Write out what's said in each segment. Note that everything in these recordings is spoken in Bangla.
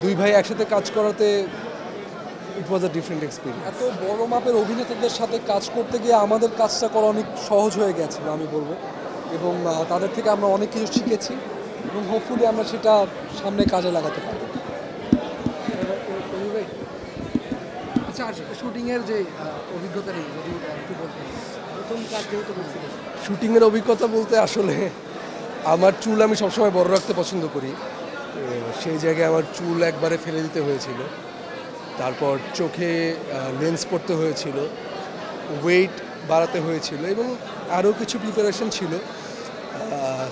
দুই ভাই একসাথে কাজ করাতে ইট ওয়াজ আ ডিফারেন্ট এক্সপিরিয়েন্স। এত বড় মাপের অভিনেতাদের সাথে কাজ করতে গিয়ে আমাদের কাজটা করা অনেক সহজ হয়ে গেছিলো আমি বলবো, এবং তাদের থেকে আমরা অনেক কিছু শিখেছি এবং হোপফুলি আমরা সেটা সামনে কাজে লাগাতে পারব। আচ্ছা, আর শুটিংয়ের যে অভিজ্ঞতা নেই যদি একটু বলতেন, প্রথম কাজ যেহেতু করছিলেন। শুটিংয়ের অভিজ্ঞতা বলতে আসলে আমার চুল আমি সবসময় বড় রাখতে পছন্দ করি, সেই জায়গায় আমার চুল একবারে ফেলে দিতে হয়েছিল। তারপর চোখে লেন্স পড়তে হয়েছিল, ওয়েট বাড়াতে হয়েছিল এবং আরও কিছু প্রিপারেশন ছিল।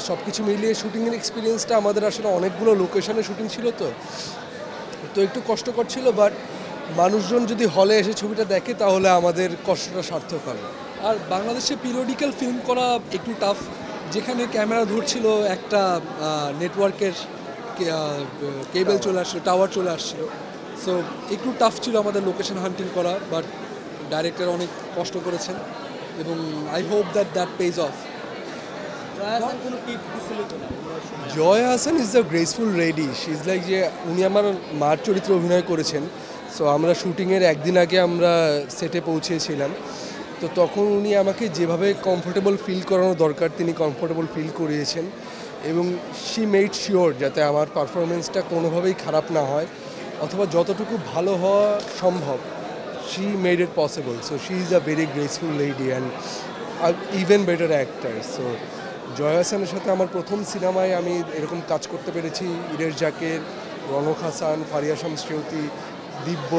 সব কিছু মিলিয়ে শুটিংয়ের এক্সপিরিয়েন্সটা আমাদের আসলে অনেকগুলো লোকেশনে শুটিং ছিল, তো একটু কষ্টকর ছিল, বাট মানুষজন যদি হলে এসে ছবিটা দেখে তাহলে আমাদের কষ্টটা সার্থক হবে। আর বাংলাদেশে পিরিয়ডিক্যাল ফিল্ম করা একটু টাফ, যেখানে ক্যামেরা ধরছিল একটা নেটওয়ার্কের কেবল চলে আসছিল, টাওয়ার চলে আসছিল। সো একটু টাফ ছিল আমাদের লোকেশন হান্টিং করা, বাট ডাইরেক্টর অনেক কষ্ট করেছেন এবং I hope that pays off. Joy Hasan is the graceful lady, she is like যে উনি আমার মার চরিত্রে অভিনয় করেছেন। সো আমরা শুটিংয়ের একদিন আগে আমরা সেটে পৌঁছেছিলাম, তো তখন উনি আমাকে যেভাবে কমফোর্টেবল ফিল করানো দরকার তিনি কমফোর্টেবল ফিল করিয়েছেন এবং শি মেড শিওর যাতে আমার পারফরমেন্সটা কোনোভাবেই খারাপ না হয় অথবা যতটুকু ভালো হওয়া সম্ভব, she made it possible. So she is a very graceful lady and even better actor. So Joy হাসানের সাথে আমার প্রথম সিনেমায় আমি এরকম কাজ করতে পেরেছি। ইরেশ জাকের, রনক হাসান, ফারিয়া শামসিয়তি, দিব্য,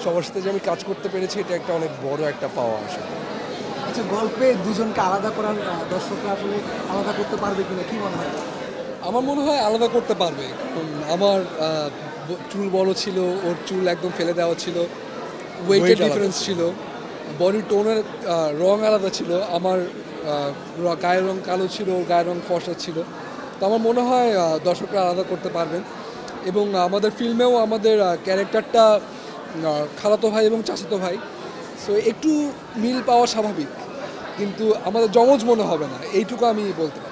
সবার সাথে যে আমি কাজ করতে পেরেছি এটা একটা অনেক বড় একটা পাওয়া আসলে। আচ্ছা, গল্পে দুজনকে আলাদা করার দর্শকরা আসলে আলাদা করতে পারবে কিনা, কি মনে হয়? আমার মনে হয় আলাদা করতে পারবে, কারণ আমার চুল বড় ছিল, ওর চুল একদম ফেলে দেওয়া ছিল, ওয়েটের ডিফারেন্স ছিল, বডি টোনের রং আলাদা ছিল, আমার গায়ের রং কালো ছিল, ওর গায়ের রং ফর্সা ছিল। তো আমার মনে হয় দর্শকরা আলাদা করতে পারবেন এবং আমাদের ফিল্মেও আমাদের ক্যারেক্টারটা খালাতো ভাই এবং চাচাতো ভাই, সো একটু মিল পাওয়া স্বাভাবিক, কিন্তু আমাদের জমজ মনে হবে না, এইটুকু আমি বলতে পারি।